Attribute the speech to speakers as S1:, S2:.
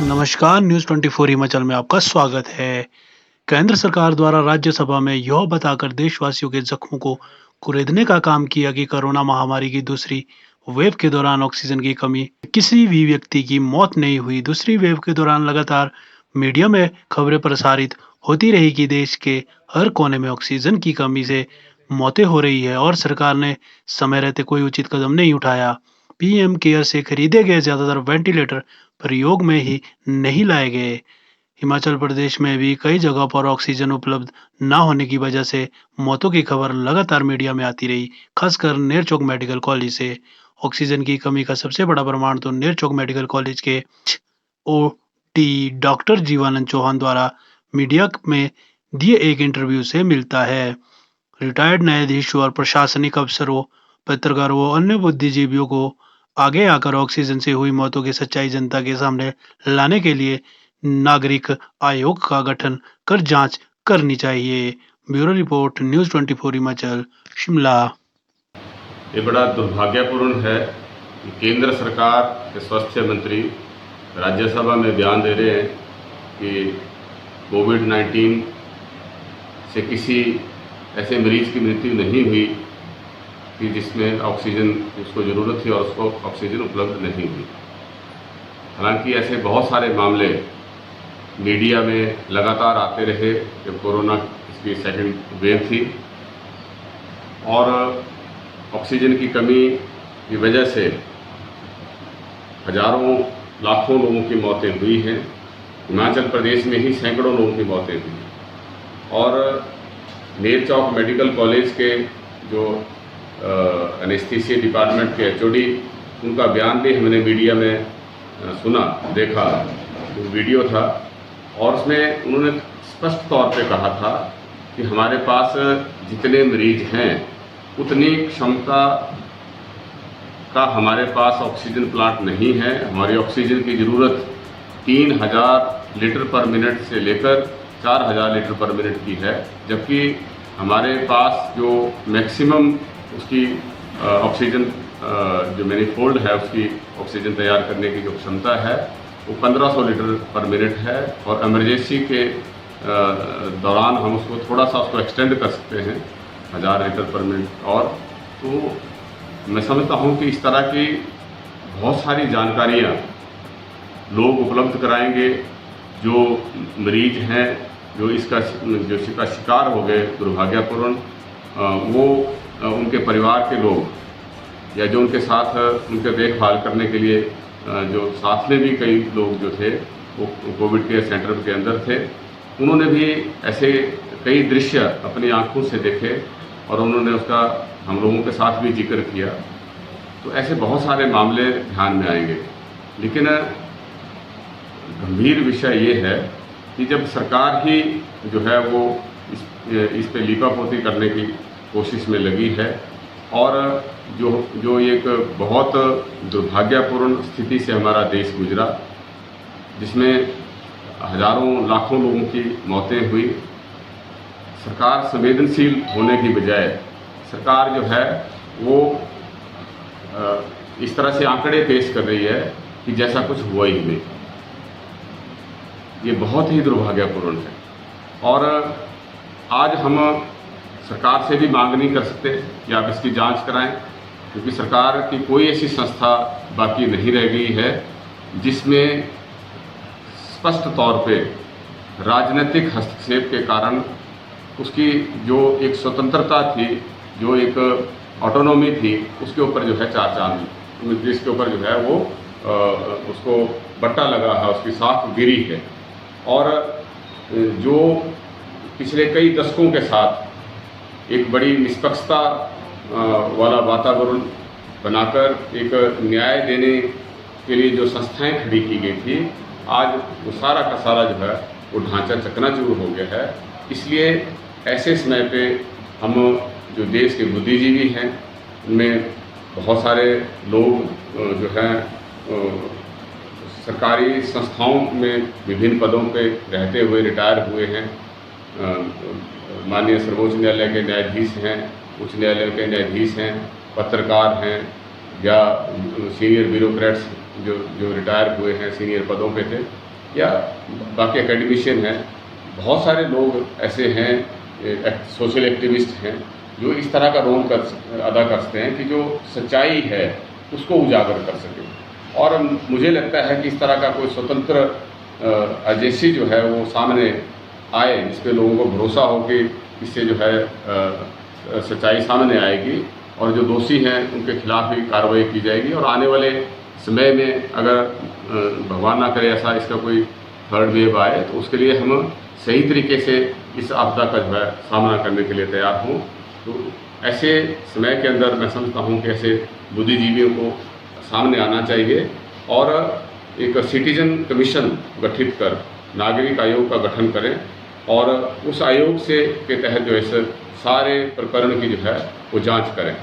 S1: नमस्कार, न्यूज़ 24 हिमाचल में आपका स्वागत है। केंद्र सरकार द्वारा राज्यसभा में यह बताकर देशवासियों के जख्मों को कुरेदने का काम किया कि कोरोना महामारी की दूसरी वेव के दौरान ऑक्सीजन की कमी किसी भी व्यक्ति की मौत नहीं हुई। दूसरी वेव के दौरान लगातार मीडिया में खबरें प्रसारित होती रही कि देश के हर कोने में ऑक्सीजन की कमी से मौतें हो रही है और सरकार ने समय रहते कोई उचित कदम नहीं उठाया। पीएम केयर से खरीदे गए ज्यादातर वेंटिलेटर प्रयोग में ही नहीं लाए गए। हिमाचल प्रदेश में भी कई जगह पर ऑक्सीजन उपलब्ध न होने की वजह से मौतों की खबर लगातार मीडिया में आती रही, खासकर नेरचौक मेडिकल कॉलेज से। ऑक्सीजन की कमी का सबसे बड़ा प्रमाण तो नेरचौक मेडिकल कॉलेज के ओटी डॉक्टर जीवानंद चौहान द्वारा मीडिया में दिए एक इंटरव्यू से मिलता है। रिटायर्ड न्यायाधीश और प्रशासनिक अफसरों, पत्रकारों व अन्य बुद्धिजीवियों को आगे आकर ऑक्सीजन से हुई मौतों की सच्चाई जनता के सामने लाने के लिए नागरिक आयोग का गठन कर जांच करनी चाहिए। Bureau report, news 24 Himachal, Shimla.
S2: ये बड़ा दुर्भाग्यपूर्ण है कि केंद्र सरकार के स्वास्थ्य मंत्री राज्यसभा में बयान दे रहे हैं कि कोविड-19 से किसी ऐसे मरीज की मृत्यु नहीं हुई कि जिसमें ऑक्सीजन उसको ज़रूरत थी और उसको ऑक्सीजन उपलब्ध नहीं हुई। हालांकि ऐसे बहुत सारे मामले मीडिया में लगातार आते रहे जब कोरोना इसकी सेकंड वेव थी और ऑक्सीजन की कमी की वजह से हजारों लाखों लोगों की मौतें हुई हैं। हिमाचल प्रदेश में ही सैकड़ों लोगों की मौतें हुई और नेरचौक मेडिकल कॉलेज के जो एनेस्थीसिया डिपार्टमेंट के एचओडी, उनका बयान भी हमने मीडिया में सुना, देखा, वो वीडियो था और उसमें उन्होंने स्पष्ट तौर पे कहा था कि हमारे पास जितने मरीज हैं उतनी क्षमता का हमारे पास ऑक्सीजन प्लांट नहीं है। हमारी ऑक्सीजन की ज़रूरत 3000 लीटर पर मिनट से लेकर 4000 लीटर पर मिनट की है, जबकि हमारे पास जो मैक्सिमम उसकी ऑक्सीजन जो मैनीफोल्ड है उसकी ऑक्सीजन तैयार करने की जो क्षमता है वो 1500 लीटर पर मिनट है और इमरजेंसी के दौरान हम उसको थोड़ा सा उसको एक्सटेंड कर सकते हैं 1000 लीटर पर मिनट। और तो मैं समझता हूँ कि इस तरह की बहुत सारी जानकारियाँ लोग उपलब्ध कराएंगे जो मरीज हैं, जो इसका शिकार हो गए दुर्भाग्यपूर्ण, वो उनके परिवार के लोग या जो उनके साथ उनके देखभाल करने के लिए जो साथ में भी कई लोग जो थे वो कोविड केयर सेंटर के अंदर थे, उन्होंने भी ऐसे कई दृश्य अपनी आंखों से देखे और उन्होंने उसका हम लोगों के साथ भी जिक्र किया। तो ऐसे बहुत सारे मामले ध्यान में आएंगे, लेकिन गंभीर विषय ये है कि जब सरकार ही जो है वो इस पे लीपापोती करने की कोशिश में लगी है और जो एक बहुत दुर्भाग्यपूर्ण स्थिति से हमारा देश गुजरा, जिसमें हजारों लाखों लोगों की मौतें हुई, सरकार संवेदनशील होने की बजाय सरकार जो है वो इस तरह से आंकड़े पेश कर रही है कि जैसा कुछ हुआ ही नहीं। ये बहुत ही दुर्भाग्यपूर्ण है और आज हम सरकार से भी मांग नहीं कर सकते कि आप इसकी जांच कराएं, क्योंकि सरकार की कोई ऐसी संस्था बाकी नहीं रह गई है जिसमें स्पष्ट तौर पे राजनीतिक हस्तक्षेप के कारण उसकी जो एक स्वतंत्रता थी, जो एक ऑटोनॉमी थी, उसके ऊपर जो है चार चांद, जिसके ऊपर जो है वो उसको बट्टा लगा है, उसकी साख गिरी है। और जो पिछले कई दशकों के साथ एक बड़ी निष्पक्षता वाला वातावरण बनाकर एक न्याय देने के लिए जो संस्थाएं खड़ी की गई थी, आज वो सारा का सारा जो है वो ढांचा चकनाचूर हो गया है। इसलिए ऐसे समय पे हम जो देश के बुद्धिजीवी हैं उनमें बहुत सारे लोग जो हैं सरकारी संस्थाओं में विभिन्न पदों पे रहते हुए रिटायर हुए हैं। माननीय सर्वोच्च न्यायालय के न्यायाधीश हैं, उच्च न्यायालय के न्यायाधीश हैं, पत्रकार हैं या सीनियर ब्यूरोक्रेट्स जो रिटायर हुए हैं, सीनियर पदों पे थे, या बाकी एकेडमिशियन हैं, बहुत सारे लोग ऐसे हैं, सोशल एक्टिविस्ट हैं जो इस तरह का रोल अदा कर सकते हैं कि जो सच्चाई है उसको उजागर कर सकें। और मुझे लगता है कि इस तरह का कोई स्वतंत्र एजेंसी जो है वो सामने आए, जिस पे लोगों को भरोसा हो कि इससे जो है सच्चाई सामने आएगी और जो दोषी हैं उनके खिलाफ भी कार्रवाई की जाएगी। और आने वाले समय में अगर भगवान ना करे ऐसा इसका कोई थर्ड वेव आए तो उसके लिए हम सही तरीके से इस आपदा का जो है सामना करने के लिए तैयार हों। तो ऐसे समय के अंदर मैं समझता हूँ कि ऐसे बुद्धिजीवियों को सामने आना चाहिए और एक सिटीजन कमीशन गठित कर नागरिक आयोग का गठन करें और उस आयोग से के तहत जो है सारे प्रकरण की जो है वो जांच करें।